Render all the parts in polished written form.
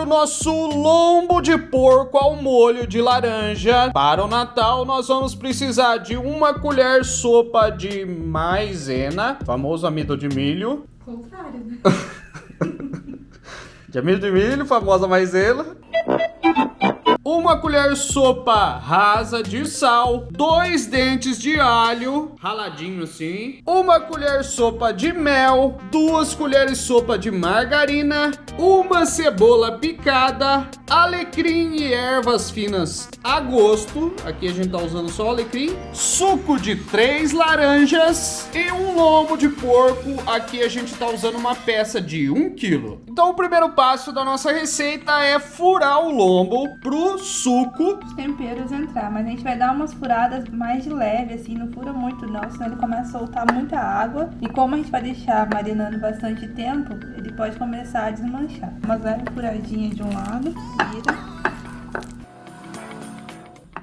o nosso lombo de porco ao molho de laranja. Para o Natal, nós vamos precisar de 1 colher sopa de maisena, famoso amido de milho. Contrário, né? De amido de milho, famosa maisena. 1 colher sopa rasa de sal, 2 dentes de alho, raladinho assim, 1 colher sopa de mel, 2 colheres sopa de margarina, 1 cebola picada, alecrim e ervas finas a gosto, aqui a gente tá usando só alecrim, suco de 3 laranjas e um lombo de porco, aqui a gente tá usando uma peça de 1 quilo. Então o primeiro passo da nossa receita é furar o lombo pro suco. Os temperos entrar, mas a gente vai dar umas furadas mais de leve, assim, não fura muito não, senão ele começa a soltar muita água. E como a gente vai deixar marinando bastante tempo, ele pode começar a desmanchar. Uma leve furadinha de um lado, vira.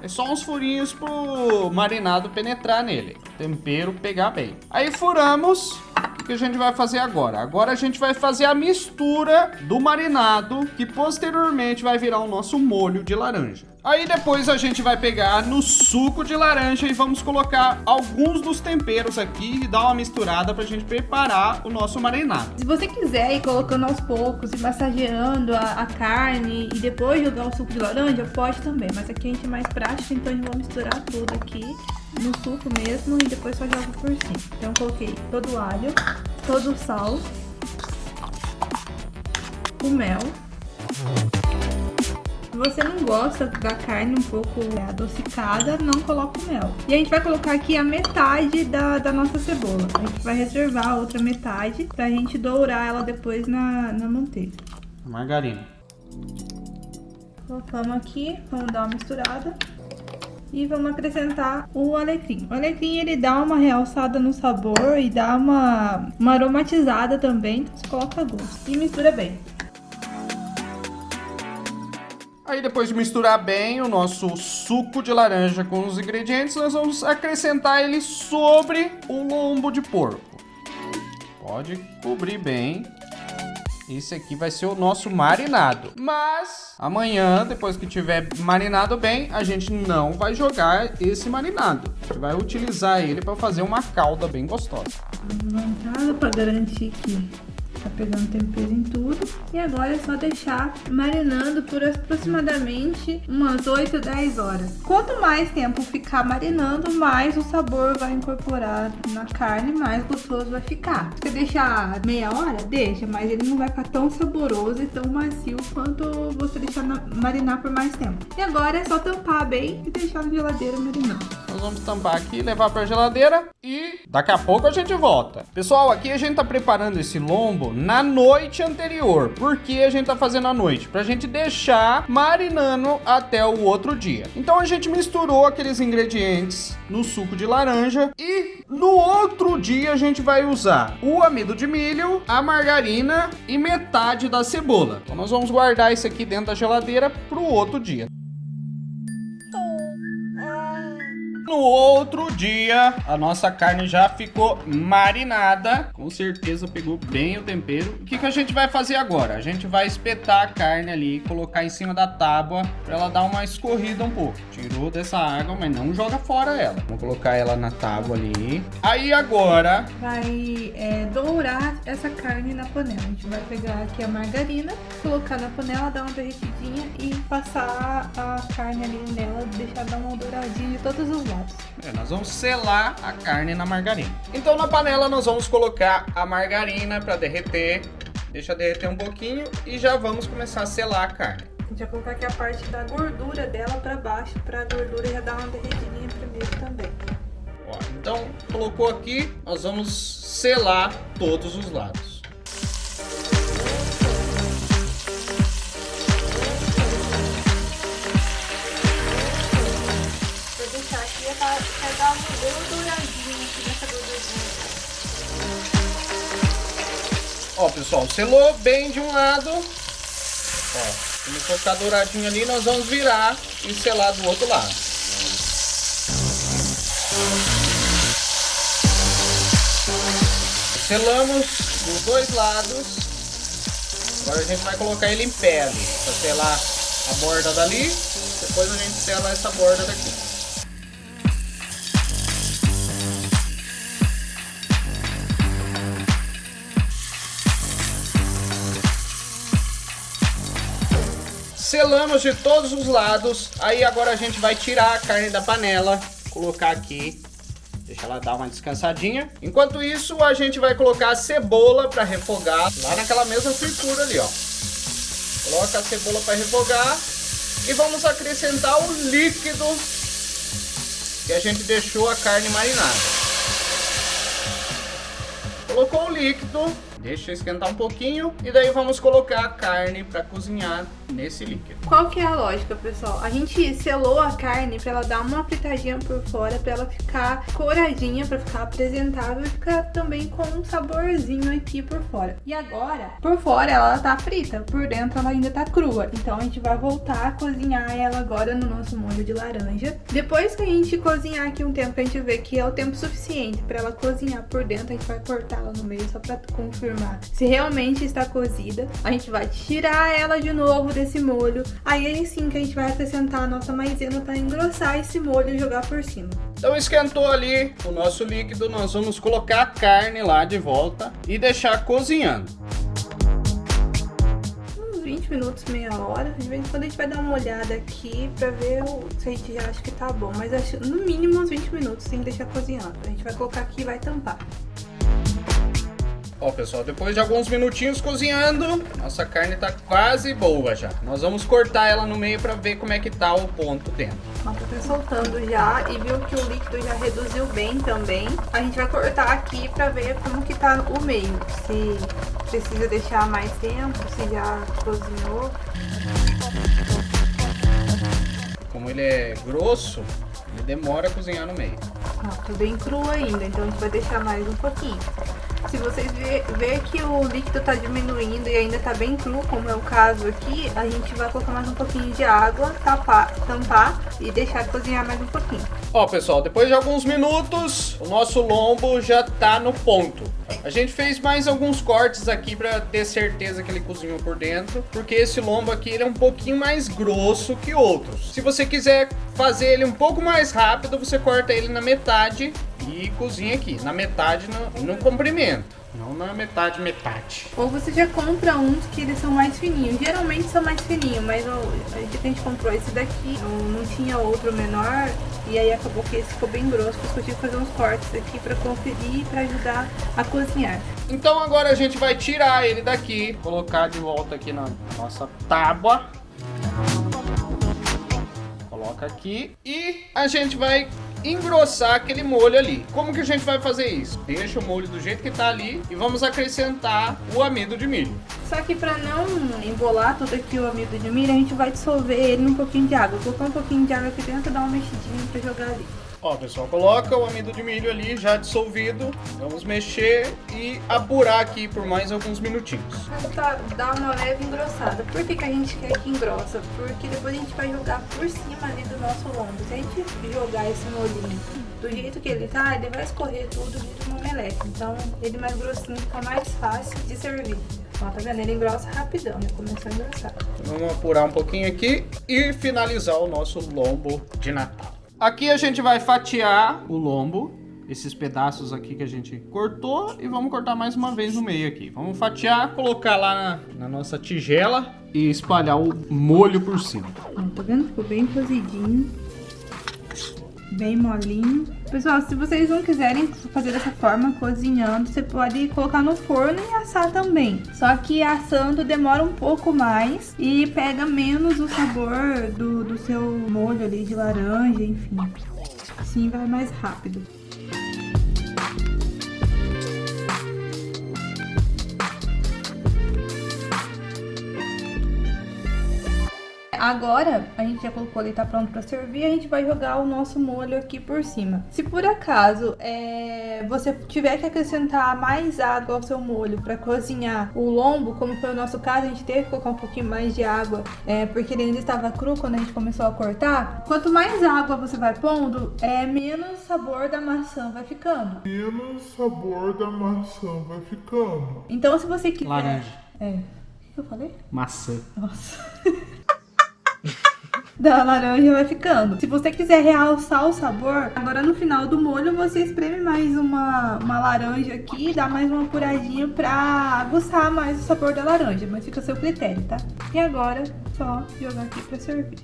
É só uns furinhos pro marinado penetrar nele, o tempero pegar bem. Aí furamos. O que a gente vai fazer agora? Agora a gente vai fazer a mistura do marinado, que posteriormente vai virar o nosso molho de laranja. Aí depois a gente vai pegar no suco de laranja e vamos colocar alguns dos temperos aqui e dar uma misturada pra gente preparar o nosso marinado. Se você quiser ir colocando aos poucos e massageando a carne e depois jogar o suco de laranja, pode também. Mas aqui a gente é mais prático, então a gente vai misturar tudo aqui no suco mesmo e depois só joga por cima. Então coloquei todo o alho, todo o sal, o mel. Se você não gosta da carne um pouco adocicada, não coloca o mel. E a gente vai colocar aqui a metade da nossa cebola. A gente vai reservar a outra metade pra gente dourar ela depois na manteiga. Margarina. Colocamos aqui, vamos dar uma misturada. E vamos acrescentar o alecrim. O alecrim, ele dá uma realçada no sabor e dá uma aromatizada também. Então você coloca a gosto e mistura bem. Aí depois de misturar bem o nosso suco de laranja com os ingredientes, nós vamos acrescentar ele sobre o lombo de porco. Pode cobrir bem. Esse aqui vai ser o nosso marinado. Mas amanhã, depois que tiver marinado bem, a gente não vai jogar esse marinado. A gente vai utilizar ele para fazer uma calda bem gostosa. Levantada para garantir que tá pegando tempero em tudo. E agora é só deixar marinando por aproximadamente umas 8, 10 horas. Quanto mais tempo ficar marinando, mais o sabor vai incorporar na carne, mais gostoso vai ficar. Se você deixar meia hora, deixa, mas ele não vai ficar tão saboroso e tão macio quanto você deixar marinar por mais tempo. E agora é só tampar bem e deixar na geladeira marinando. Nós vamos tampar aqui, levar para a geladeira e daqui a pouco a gente volta. Pessoal, aqui a gente tá preparando esse lombo na noite anterior. Por que a gente tá fazendo à noite? Pra gente deixar marinando até o outro dia. Então a gente misturou aqueles ingredientes no suco de laranja e no outro dia a gente vai usar o amido de milho, a margarina e metade da cebola. Então nós vamos guardar isso aqui dentro da geladeira pro outro dia. No outro dia, a nossa carne já ficou marinada. Com certeza pegou bem o tempero. O que a gente vai fazer agora? A gente vai espetar a carne ali e colocar em cima da tábua para ela dar uma escorrida um pouco. Tirou dessa água, mas não joga fora ela. Vamos colocar ela na tábua ali. Aí agora... vai dourar essa carne na panela. A gente vai pegar aqui a margarina, colocar na panela, dar uma derretidinha e passar a carne ali nela, deixar dar uma douradinha de todos os lados. Nós vamos selar a carne na margarina. Então na panela nós vamos colocar a margarina para derreter. Deixa derreter um pouquinho e já vamos começar a selar a carne. A gente vai colocar aqui a parte da gordura dela para baixo, para a gordura já dar uma derretidinha primeiro também. Ó, então colocou aqui, nós vamos selar todos os lados. Vai dar uma gorduradinha aqui nessa gordurinha. Ó, pessoal, selou bem de um lado. Ó, começou a ficar douradinho ali, nós vamos virar e selar do outro lado. Selamos dos dois lados. Agora a gente vai colocar ele em pé ali, pra selar a borda dali, depois a gente sela essa borda daqui. Selamos de todos os lados, aí agora a gente vai tirar a carne da panela, colocar aqui, deixa ela dar uma descansadinha. Enquanto isso, a gente vai colocar a cebola para refogar lá naquela mesma fritura ali, ó. Coloca a cebola para refogar e vamos acrescentar o líquido que a gente deixou a carne marinada. Colocou o líquido, deixa esquentar um pouquinho e daí vamos colocar a carne para cozinhar nesse líquido. Qual que é a lógica, pessoal? A gente selou a carne para ela dar uma fritadinha por fora, para ela ficar coradinha, para ficar apresentável e ficar também com um saborzinho aqui por fora. E agora, por fora ela tá frita, por dentro ela ainda tá crua. Então a gente vai voltar a cozinhar ela agora no nosso molho de laranja. Depois que a gente cozinhar aqui um tempo, a gente vê que é o tempo suficiente para ela cozinhar por dentro, a gente vai cortar ela no meio só para confirmar se realmente está cozida. A gente vai tirar ela de novo desse molho. Aí sim que a gente vai acrescentar a nossa maisena para engrossar esse molho e jogar por cima. Então esquentou ali o nosso líquido, nós vamos colocar a carne lá de volta e deixar cozinhando. Uns 20 minutos, meia hora. De vez em quando a gente vai dar uma olhada aqui para ver se a gente já acha que tá bom. Mas acho, no mínimo uns 20 minutos sem deixar cozinhando. A gente vai colocar aqui e vai tampar. Ó, pessoal, depois de alguns minutinhos cozinhando, nossa carne tá quase boa já. Nós vamos cortar ela no meio para ver como é que tá o ponto dentro. Ó, tá soltando já e viu que o líquido já reduziu bem também. A gente vai cortar aqui para ver como que tá o meio. Se precisa deixar mais tempo, se já cozinhou. Como ele é grosso, ele demora a cozinhar no meio. Ó, tá bem cru ainda, então a gente vai deixar mais um pouquinho. Se vocês ver que o líquido tá diminuindo e ainda tá bem cru, como é o caso aqui, a gente vai colocar mais um pouquinho de água, tampar e deixar cozinhar mais um pouquinho. Ó, pessoal, depois de alguns minutos, o nosso lombo já tá no ponto. A gente fez mais alguns cortes aqui para ter certeza que ele cozinhou por dentro, porque esse lombo aqui ele é um pouquinho mais grosso que outros. Se você quiser fazer ele um pouco mais rápido, você corta ele na metade e cozinha aqui, na metade no comprimento, não na metade. Ou você já compra uns que eles são mais fininhos, geralmente são mais fininhos, mas a gente comprou esse daqui, não tinha outro menor, e aí acabou que esse ficou bem grosso, por isso que eu tive que fazer uns cortes aqui para conferir e para ajudar a cozinhar. Então agora a gente vai tirar ele daqui, colocar de volta aqui na nossa tábua. Coloca aqui e a gente vai engrossar aquele molho ali. Como que a gente vai fazer isso? Deixa o molho do jeito que tá ali e vamos acrescentar o amido de milho. Só que para não embolar tudo aqui o amido de milho, a gente vai dissolver ele num pouquinho de água. Vou colocar um pouquinho de água aqui dentro e dar uma mexidinha para jogar ali. Ó, pessoal, coloca o amido de milho ali já dissolvido. Vamos mexer e apurar aqui por mais alguns minutinhos. Dá uma leve engrossada. Por que a gente quer que engrossa? Porque depois a gente vai jogar por cima ali do nosso lombo. Se a gente jogar esse molhinho do jeito que ele tá, ele vai escorrer tudo de uma meleca. Então ele mais grossinho fica mais fácil de servir. Ó, tá vendo? Ele engrossa rapidão, né? Começou a engrossar. Vamos apurar um pouquinho aqui e finalizar o nosso lombo de Natal. Aqui a gente vai fatiar o lombo, esses pedaços aqui que a gente cortou, e vamos cortar mais uma vez no meio aqui. Vamos fatiar, colocar lá na nossa tigela e espalhar o molho por cima. Ó, tá vendo? Ficou bem cozidinho, bem molinho. Pessoal, se vocês não quiserem fazer dessa forma, cozinhando, você pode colocar no forno e assar também. Só que assando demora um pouco mais e pega menos o sabor do seu molho ali de laranja, enfim. Assim vai mais rápido. Agora, a gente já colocou ele, tá pronto pra servir, a gente vai jogar o nosso molho aqui por cima. Se por acaso você tiver que acrescentar mais água ao seu molho pra cozinhar o lombo, como foi o nosso caso, a gente teve que colocar um pouquinho mais de água, porque ele ainda estava cru quando a gente começou a cortar. Quanto mais água você vai pondo, menos sabor da maçã vai ficando. Menos sabor da maçã vai ficando. Então, se você quiser... Laranja. que eu falei? Maçã. Nossa. Da laranja vai ficando. Se você quiser realçar o sabor, agora no final do molho você espreme mais uma laranja aqui, dá mais uma apuradinha pra aguçar mais o sabor da laranja, mas fica a seu critério, tá? E agora, só jogar aqui pra servir.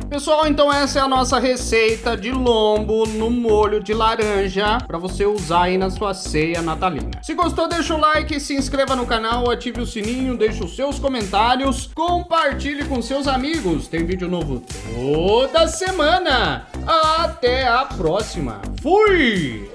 Pessoal, então essa é a nossa receita de lombo no molho de laranja para você usar aí na sua ceia natalina. Se gostou, deixa o like, se inscreva no canal, ative o sininho, deixe os seus comentários, compartilhe com seus amigos. Tem vídeo novo toda semana. Até a próxima. Fui!